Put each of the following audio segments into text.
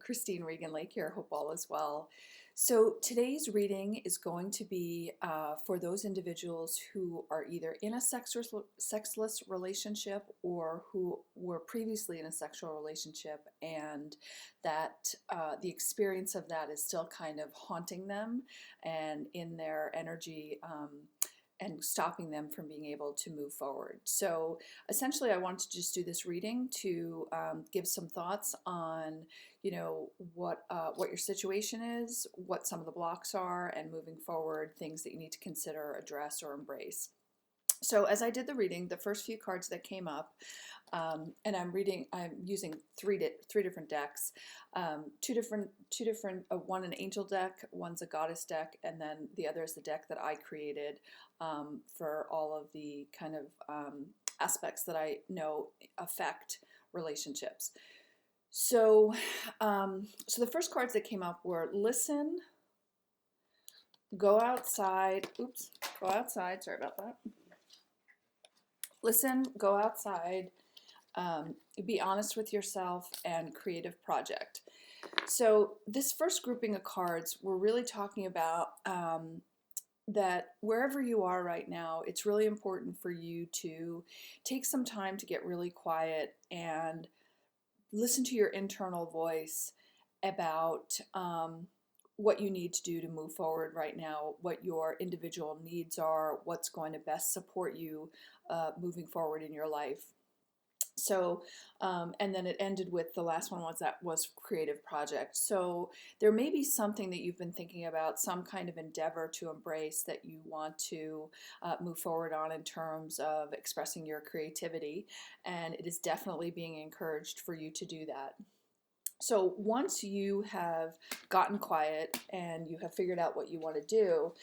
Christine Regan Lake here. Hope all is well. So today's reading is going to be for those individuals who are either in a sexless relationship or who were previously in a sexual relationship, and that the experience of that is still kind of haunting them and in their energy. And stopping them from being able to move forward. So essentially, I want to just do this reading to give some thoughts on, what your situation is, what some of the blocks are, and moving forward, things that you need to consider, address, or embrace. So as I did the reading, the first few cards that came up, and I'm using three different decks, two different, one an angel deck, one's a goddess deck, and then the other is the deck that I created for all of the kind of aspects that I know affect relationships. So, so the first cards that came up were listen, go outside, sorry about that. Listen, go outside, be honest with yourself, and creative project. So this first grouping of cards, we're really talking about that wherever you are right now, it's really important for you to take some time to get really quiet and listen to your internal voice about what you need to do to move forward right now, what your individual needs are, what's going to best support you moving forward in your life. So, and then it ended with the last one was creative project. So there may be something that you've been thinking about, some kind of endeavor to embrace that you want to move forward on in terms of expressing your creativity, and it is definitely being encouraged for you to do that. So once you have gotten quiet and you have figured out what you want to do,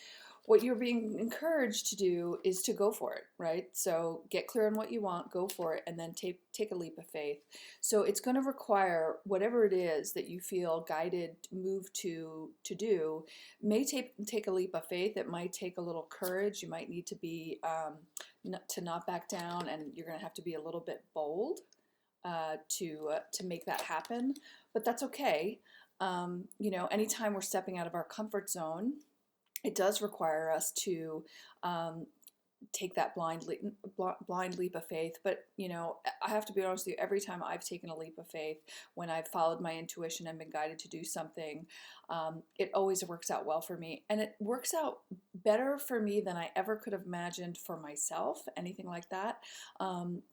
what you're being encouraged to do is to go for it, right? So get clear on what you want, go for it, and then take a leap of faith. So it's going to require whatever it is that you feel guided, move to do, may take a leap of faith. It might take a little courage. You might need to be to not back down, and you're going to have to be a little bit bold to make that happen. But that's okay. Anytime we're stepping out of our comfort zone, it does require us to take that blind leap of faith. But, I have to be honest with you, every time I've taken a leap of faith, when I've followed my intuition and been guided to do something, it always works out well for me. And it works out better for me than I ever could have imagined for myself, anything like that.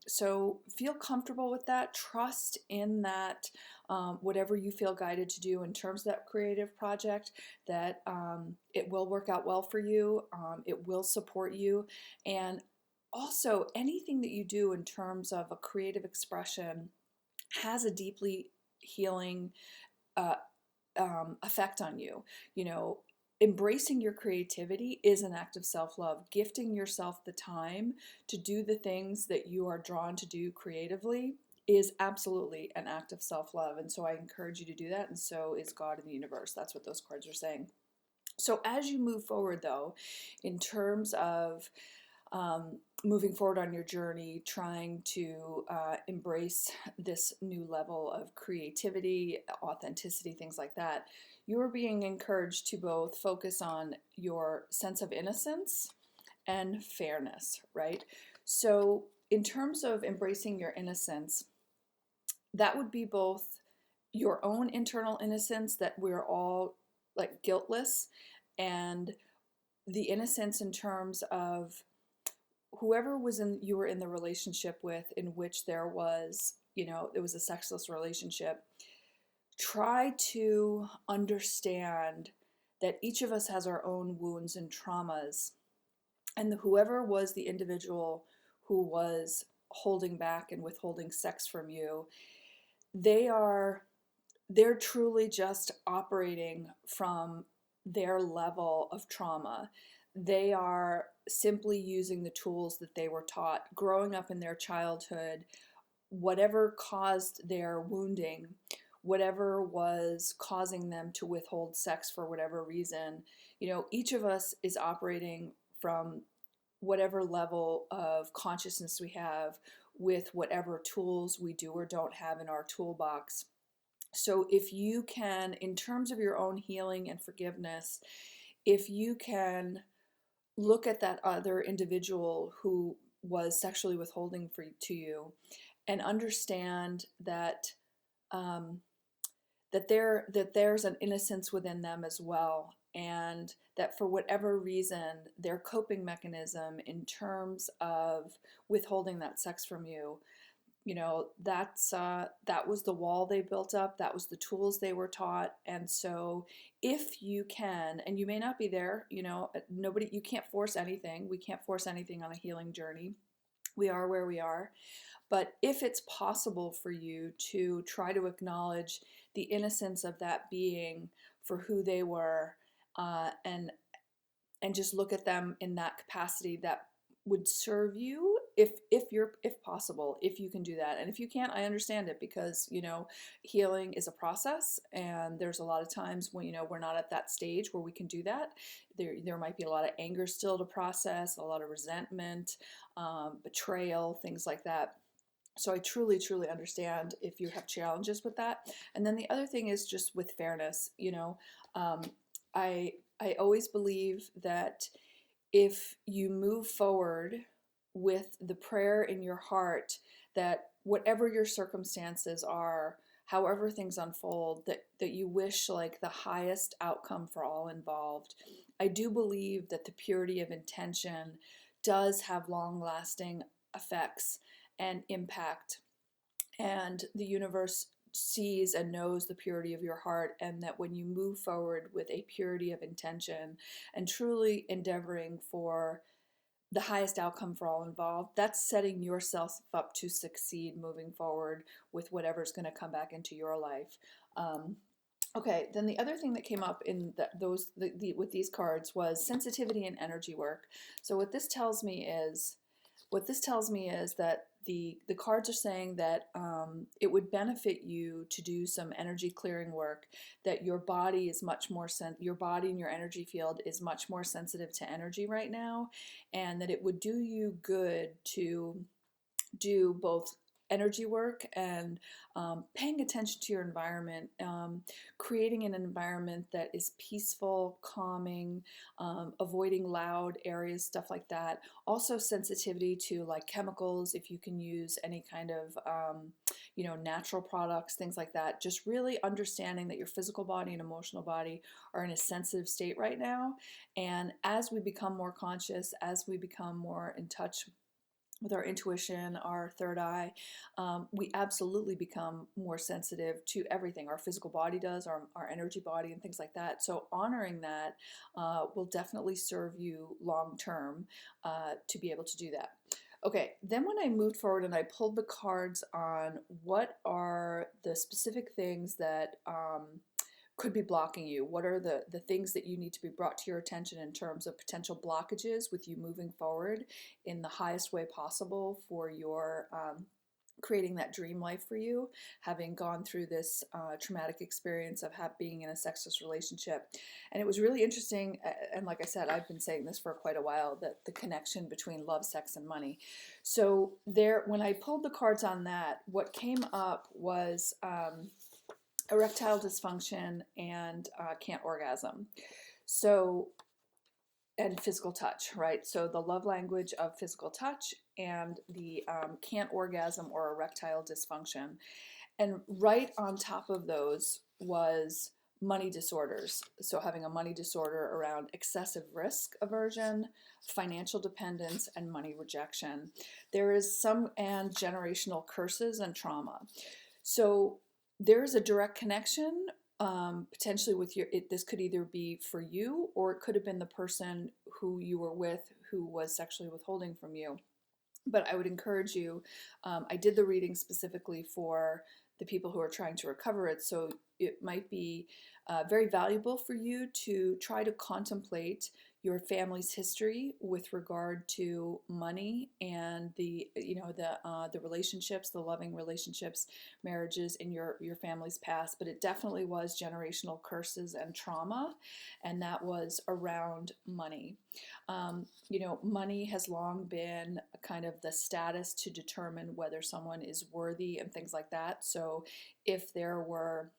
So feel comfortable with that. Trust in that whatever you feel guided to do in terms of that creative project, that it will work out well for you. It will support you. And also, anything that you do in terms of a creative expression has a deeply healing effect on you. Embracing your creativity is an act of self-love. Gifting yourself the time to do the things that you are drawn to do creatively is absolutely an act of self-love. And so I encourage you to do that, and so is God in the universe. That's what those cards are saying. So as you move forward, though, in terms of moving forward on your journey, trying to embrace this new level of creativity, authenticity, things like that, you are being encouraged to both focus on your sense of innocence and fairness, right? So in terms of embracing your innocence, that would be both your own internal innocence, that we're all like guiltless, and the innocence in terms of whoever you were in the relationship with, in which there was, it was a sexless relationship. Try to understand that each of us has our own wounds and traumas, and whoever was the individual who was holding back and withholding sex from you, they're truly just operating from their level of trauma. They are simply using the tools that they were taught growing up in their childhood, whatever caused their wounding, whatever was causing them to withhold sex for whatever reason. Each of us is operating from whatever level of consciousness we have, with whatever tools we do or don't have in our toolbox. So if you can, in terms of your own healing and forgiveness, if you can look at that other individual who was sexually withholding to you and understand that um, that there's an innocence within them as well, and that for whatever reason their coping mechanism in terms of withholding that sex from you, that was the wall they built up, that was the tools they were taught. And so if you can, and you may not be there, nobody, you can't force anything, we can't force anything on a healing journey, we are where we are. But if it's possible for you to try to acknowledge the innocence of that being for who they were, and just look at them in that capacity that would serve you, if possible, if you can do that. And if you can't, I understand it, because healing is a process, and there's a lot of times when we're not at that stage where we can do that. There might be a lot of anger still to process, a lot of resentment, betrayal, things like that. So I truly, truly understand if you have challenges with that. And then the other thing is just with fairness. Um, I always believe that if you move forward with the prayer in your heart that whatever your circumstances are, however things unfold, that you wish like the highest outcome for all involved. I do believe that the purity of intention does have long-lasting effects and impact, and the universe sees and knows the purity of your heart, and that when you move forward with a purity of intention and truly endeavoring for the highest outcome for all involved, that's setting yourself up to succeed moving forward with whatever's going to come back into your life. Okay, then the other thing that came up in with these cards was sensitivity and energy work. So what this tells me is that the cards are saying that it would benefit you to do some energy clearing work, that your body is much more your body and your energy field is much more sensitive to energy right now, and that it would do you good to do both energy work and paying attention to your environment, creating an environment that is peaceful, calming, avoiding loud areas, stuff like that. Also sensitivity to like chemicals, if you can use any kind of natural products, things like that. Just really understanding that your physical body and emotional body are in a sensitive state right now. And as we become more conscious, as we become more in touch with our intuition, our third eye, we absolutely become more sensitive to everything. Our physical body does, our energy body, and things like that. So honoring that will definitely serve you long term to be able to do that. Okay, then when I moved forward and I pulled the cards on what are the specific things that could be blocking you, what are the things that you need to be brought to your attention in terms of potential blockages with you moving forward in the highest way possible for your creating that dream life for you, having gone through this traumatic experience of being in a sexless relationship. And it was really interesting, and like I said, I've been saying this for quite a while, that the connection between love, sex, and money. So when I pulled the cards on that, what came up was erectile dysfunction and can't orgasm. So, and physical touch, right? So the love language of physical touch and the can't orgasm or erectile dysfunction. And right on top of those was money disorders. So having a money disorder around excessive risk aversion, financial dependence, and money rejection. There is and generational curses and trauma. So there is a direct connection potentially with this could either be for you, or it could have been the person who you were with who was sexually withholding from you. But I would encourage you, I did the reading specifically for the people who are trying to recover it, so it might be very valuable for you to try to contemplate your family's history with regard to money and the relationships, the loving relationships, marriages in your family's past. But it definitely was generational curses and trauma, and that was around money. Money has long been kind of the status to determine whether someone is worthy and things like that. So if there were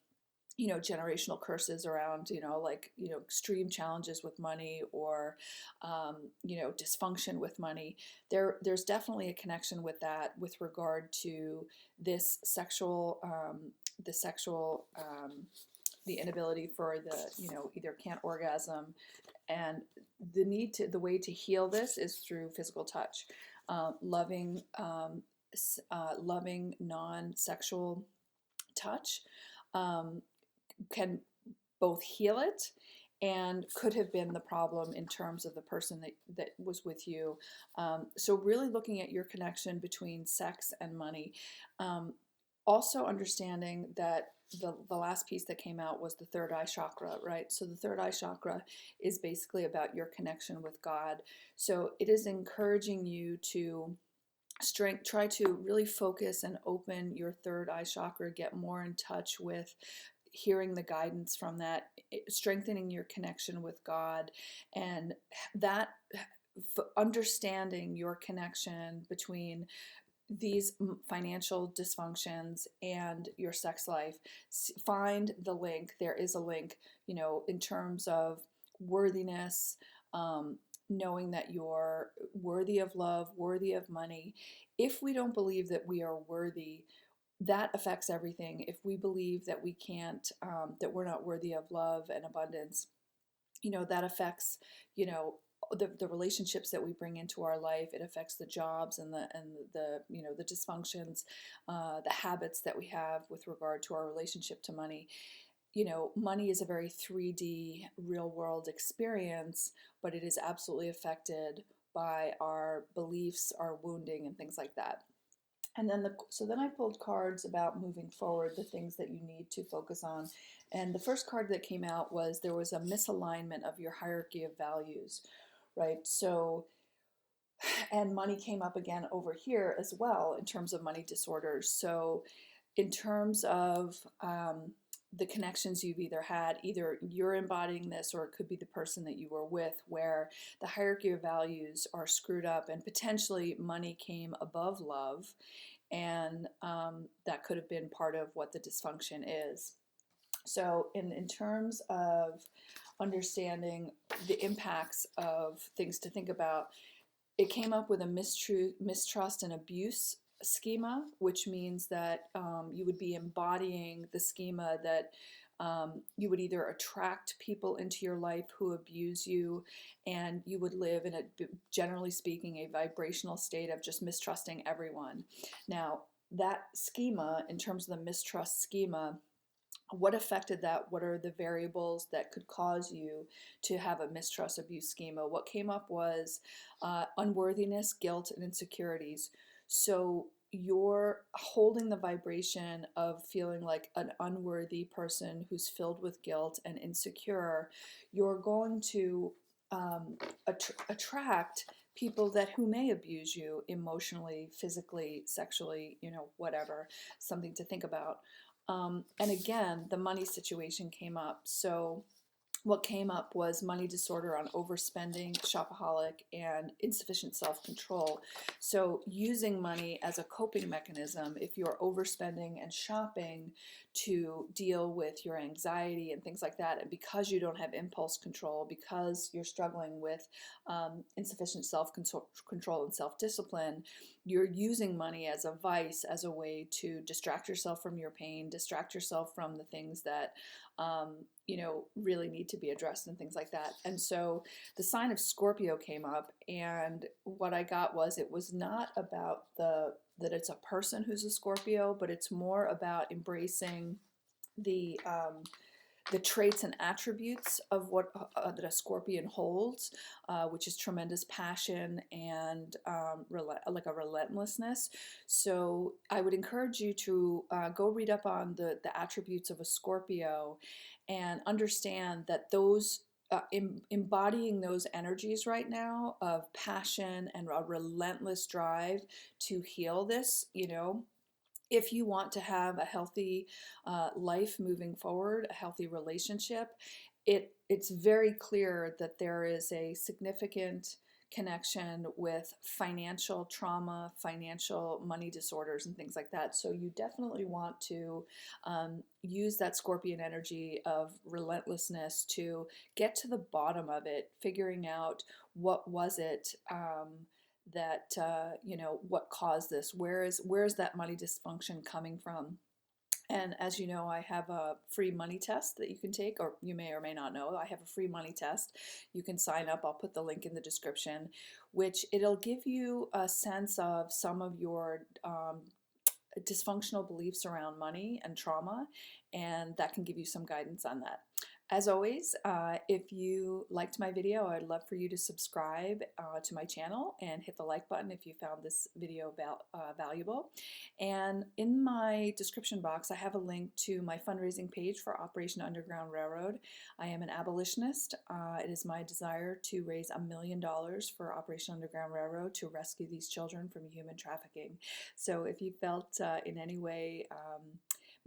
generational curses around, like, extreme challenges with money, or, dysfunction with money. There's definitely a connection with that with regard to this sexual, the inability for either can't orgasm, and the way to heal this is through physical touch, loving, loving non-sexual touch. Can both heal it and could have been the problem in terms of the person that was with you. So really looking at your connection between sex and money. Also understanding that the last piece that came out was the third eye chakra, right? So the third eye chakra is basically about your connection with God. So it is encouraging you to try to really focus and open your third eye chakra, get more in touch with hearing the guidance from that, strengthening your connection with God, and that understanding your connection between these financial dysfunctions and your sex life. Find the link. There is a link, in terms of worthiness, knowing that you're worthy of love, worthy of money. If we don't believe that we are worthy, that affects everything. If we believe that we can't, that we're not worthy of love and abundance, that affects, the relationships that we bring into our life. It affects the jobs and the dysfunctions, the habits that we have with regard to our relationship to money. Money is a very 3D real world experience, but it is absolutely affected by our beliefs, our wounding, and things like that. And then then I pulled cards about moving forward, the things that you need to focus on. And the first card that came out was there was a misalignment of your hierarchy of values, right? So, and money came up again over here as well in terms of money disorders. So in terms of the connections you've either you're embodying this, or it could be the person that you were with, where the hierarchy of values are screwed up and potentially money came above love, and that could have been part of what the dysfunction is. So in terms of understanding the impacts of things to think about, it came up with a mistrust and abuse schema, which means that you would be embodying the schema that you would either attract people into your life who abuse you, and you would live in generally speaking, a vibrational state of just mistrusting everyone. Now, that schema, in terms of the mistrust schema, what affected that? What are the variables that could cause you to have a mistrust abuse schema? What came up was unworthiness, guilt, and insecurities. So you're holding the vibration of feeling like an unworthy person who's filled with guilt and insecure. You're going to attract people who may abuse you emotionally, physically, sexually, whatever. Something to think about. And again, the money situation came up. So what came up was money disorder on overspending, shopaholic, and insufficient self-control. So using money as a coping mechanism, if you're overspending and shopping to deal with your anxiety and things like that, and because you don't have impulse control, because you're struggling with insufficient self-control and self-discipline, you're using money as a vice, as a way to distract yourself from your pain, distract yourself from the things that really need to be addressed and things like that. And so the sign of Scorpio came up, and what I got was, it was not about that it's a person who's a Scorpio, but it's more about embracing the traits and attributes of what that a Scorpion holds, which is tremendous passion and like a relentlessness. So I would encourage you to go read up on the attributes of a Scorpio and understand that those embodying those energies right now of passion and a relentless drive to heal this, if you want to have a healthy life moving forward, a healthy relationship, it's very clear that there is a significant connection with financial trauma, financial money disorders, and things like that. So you definitely want to use that Scorpion energy of relentlessness to get to the bottom of it, figuring out what was it that what caused this. Where is that money dysfunction coming from? And as you know, I have a free money test that you can take, or you may or may not know, I have a free money test. You can sign up. I'll put the link in the description, which it'll give you a sense of some of your dysfunctional beliefs around money and trauma, and that can give you some guidance on that. As always, if you liked my video, I'd love for you to subscribe to my channel and hit the like button if you found this video valuable. And in my description box, I have a link to my fundraising page for Operation Underground Railroad. I am an abolitionist. It is my desire to raise $1 million for Operation Underground Railroad to rescue these children from human trafficking. So if you felt in any way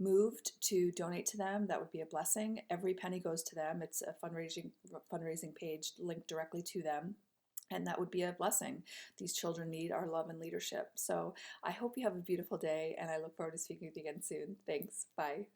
moved to donate to them, that would be a blessing. Every penny goes to them. It's a fundraising page linked directly to them, and that would be a blessing. These children need our love and leadership. So I hope you have a beautiful day, and I look forward to speaking with you again soon. Thanks. Bye.